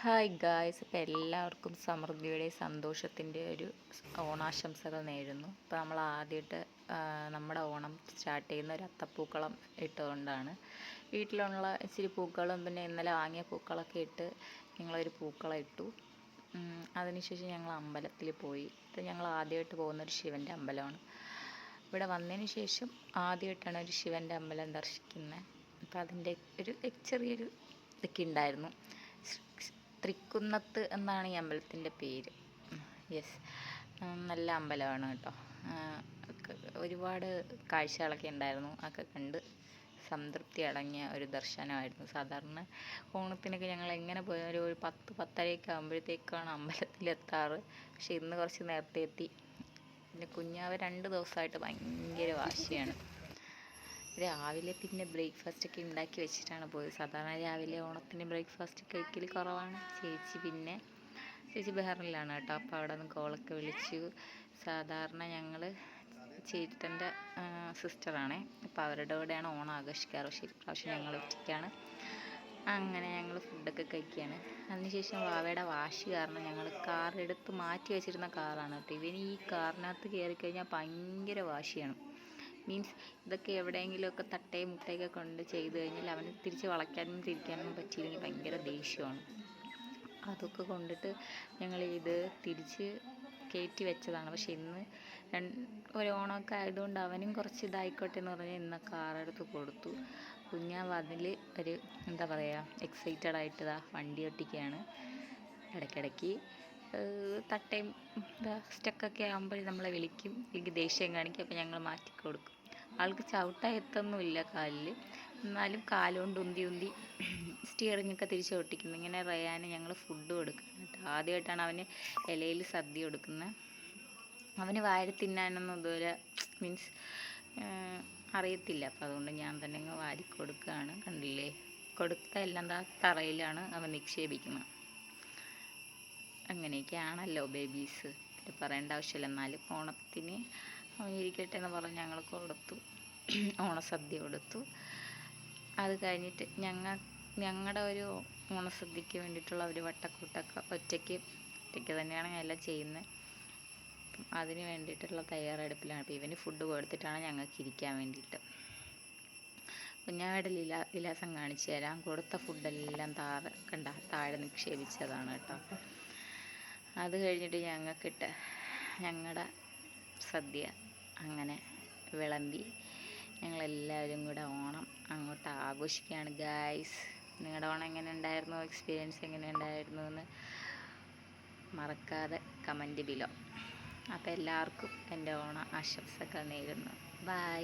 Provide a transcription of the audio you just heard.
Hi guys, അപ്പോൾ എല്ലാവർക്കും സമൃദ്ധിയുടെ സന്തോഷത്തിൻ്റെ ഒരു ഓണാശംസകൾ നേരുന്നു. ഇപ്പോൾ നമ്മൾ ആദ്യമായിട്ട് നമ്മുടെ ഓണം സ്റ്റാർട്ട് ചെയ്യുന്ന ഒരു അത്തപ്പൂക്കളം ഇട്ടുകൊണ്ടാണ്. വീട്ടിലുള്ള ഇച്ചിരി പൂക്കളും പിന്നെ ഇന്നലെ വാങ്ങിയ പൂക്കളൊക്കെ ഇട്ട് ഞങ്ങളൊരു പൂക്കളം ഇട്ടു. അതിനുശേഷം ഞങ്ങൾ അമ്പലത്തിൽ പോയി. ഇത് ഞങ്ങൾ ആദ്യമായിട്ട് പോകുന്നൊരു ശിവൻ്റെ അമ്പലമാണ്. ഇവിടെ വന്നതിന് ശേഷം ആദ്യമായിട്ടാണ് ഒരു ശിവൻ്റെ അമ്പലം ദർശിക്കുന്നത്. അപ്പോൾ അതിൻ്റെ ഒരു ചെറിയൊരു ഇതൊക്കെ ഉണ്ടായിരുന്നു. തൃക്കുന്നത്ത് എന്നാണ് ഈ അമ്പലത്തിൻ്റെ പേര്. യെസ്, നല്ല അമ്പലമാണ് കേട്ടോ. ഒരുപാട് കാഴ്ചകളൊക്കെ ഉണ്ടായിരുന്നു. അതൊക്കെ കണ്ട് സംതൃപ്തി അടങ്ങിയ ഒരു ദർശനമായിരുന്നു. സാധാരണ ഓണത്തിനൊക്കെ ഞങ്ങൾ എങ്ങനെ പോയാലും ഒരു 10-10:30 ആകുമ്പോഴത്തേക്കാണ് അമ്പലത്തിലെത്താറ്. പക്ഷെ ഇന്ന് കുറച്ച് നേരത്തെ എത്തി. പിന്നെ കുഞ്ഞാവ് 2 ദിവസമായിട്ട് ഭയങ്കര വാശിയാണ്. രാവിലെ പിന്നെ ബ്രേക്ക്ഫാസ്റ്റൊക്കെ ഉണ്ടാക്കി വെച്ചിട്ടാണ് പോയത്. സാധാരണ രാവിലെ ഓണത്തിന് ബ്രേക്ക്ഫാസ്റ്റ് കഴിക്കൽ കുറവാണ്. ചേച്ചി ബഹറിലാണ് കേട്ടോ. അപ്പോൾ അവിടെ നിന്ന് കോളൊക്കെ വിളിച്ചു. സാധാരണ ഞങ്ങൾ ചേട്ടൻ്റെ സിസ്റ്ററാണേ, അപ്പോൾ അവരുടെ കൂടെയാണ് ഓണം ആഘോഷിക്കാറ്. പക്ഷേ ഇപ്രാവശ്യം ഞങ്ങൾ ഒറ്റയ്ക്കാണ്. അങ്ങനെ ഞങ്ങൾ ഫുഡൊക്കെ കഴിക്കുകയാണ്. അതിനുശേഷം വാവയുടെ വാശി കാരണം ഞങ്ങൾ കാർ എടുത്ത് മാറ്റി വെച്ചിരുന്ന കാറാണ് കേട്ടോ. ഇവന് ഈ കാറിനകത്ത് കയറിക്കഴിഞ്ഞാൽ ഭയങ്കര വാശിയാണ്. മീൻസ് ഇതൊക്കെ എവിടെയെങ്കിലുമൊക്കെ തട്ടയും മുട്ടയൊക്കെ കൊണ്ട് ചെയ്ത് കഴിഞ്ഞാൽ അവന് തിരിച്ച് വളയ്ക്കാനും തിരിക്കാനും പറ്റിയില്ലെങ്കിൽ ഭയങ്കര ദേഷ്യമാണ്. അതൊക്കെ കൊണ്ടിട്ട് ഞങ്ങൾ ഇത് തിരിച്ച് കയറ്റി വെച്ചതാണ്. പക്ഷെ ഇന്ന് ഒരു ഓണമൊക്കെ ആയതുകൊണ്ട് അവനും കുറച്ച് ഇതായിക്കോട്ടെ എന്ന് പറഞ്ഞാൽ ഇന്ന് കാറെടുത്ത് കൊടുത്തു. കുഞ്ഞാവ് അതിൽ ഒരു എന്താ പറയുക, എക്സൈറ്റഡ് ആയിട്ട് വണ്ടി ഒട്ടിക്കുകയാണ്. ഇടയ്ക്കിടയ്ക്ക് തട്ടയും സ്റ്റക്കൊക്കെ ആകുമ്പോൾ നമ്മളെ വിളിക്കും, എനിക്ക് ദേഷ്യം കാണിക്കും. അപ്പോൾ ഞങ്ങൾ മാറ്റി കൊടുക്കും. ആൾക്ക് ചവിട്ടാൻ എത്തൊന്നുമില്ല കാലിൽ, എന്നാലും കാലുകൊണ്ട് ഉന്തി സ്റ്റിയറിങ്ങൊക്കെ തിരിച്ച് ഒട്ടിക്കുന്നു. ഇങ്ങനെ റയാന് ഞങ്ങൾ ഫുഡ് കൊടുക്കുന്നുണ്ട്. ആദ്യമായിട്ടാണ് അവന് ഇലയിൽ സദ്യ കൊടുക്കുന്നത്. അവന് വാരി തിന്നാനൊന്നും ഇതുവരെ മീൻസ് അറിയത്തില്ല. അപ്പോൾ അതുകൊണ്ട് ഞാൻ തന്നെ അങ്ങ് വാരി കൊടുക്കുകയാണ്. കണ്ടില്ലേ, കൊടുത്ത എല്ലാം തറയിലാണ് അവൻ നിക്ഷേപിക്കുന്നത്. അങ്ങനെയൊക്കെയാണല്ലോ ബേബീസ്, പറയേണ്ട ആവശ്യമില്ല. എന്നാലും ഓണത്തിന് അവനിരിക്കട്ടെ എന്ന് പറഞ്ഞ് ഞങ്ങൾ കൊടുത്തു, ഓണസദ്യ കൊടുത്തു. അത് കഴിഞ്ഞിട്ട് ഞങ്ങളുടെ ഒരു ഓണസദ്യക്ക് വേണ്ടിയിട്ടുള്ള ഒരു വട്ടക്കൂട്ടൊക്കെ ഒറ്റയ്ക്ക് തന്നെയാണ് എല്ലാം ചെയ്യുന്നത്. അതിന് വേണ്ടിയിട്ടുള്ള തയ്യാറെടുപ്പിലാണ്. അപ്പോൾ ഇവന് ഫുഡ് കൊടുത്തിട്ടാണ് ഞങ്ങൾക്ക് ഇരിക്കാൻ വേണ്ടിയിട്ട്. കുഞ്ഞാവയുടെ വിലാസം കാണിച്ചു തരാം. കൊടുത്ത ഫുഡെല്ലാം താഴെ നിക്ഷേപിച്ചതാണ് കേട്ടോ. അത് കഴിഞ്ഞിട്ട് ഞങ്ങളുടെ സദ്യ അങ്ങനെ വിളമ്പി ഞങ്ങളെല്ലാവരും കൂടെ ഓണം അങ്ങോട്ട് ആഘോഷിക്കുകയാണ് ഗായ്സ്. നിങ്ങളുടെ ഓണം എങ്ങനെ ഉണ്ടായിരുന്നു, എക്സ്പീരിയൻസ് എങ്ങനെ ഉണ്ടായിരുന്നു എന്ന് മറക്കാതെ കമൻറ്റ് ബിലോ. അപ്പോൾ എല്ലാവർക്കും എൻ്റെ ഓണ ആശംസകൾ നേരുന്നു. ബൈ.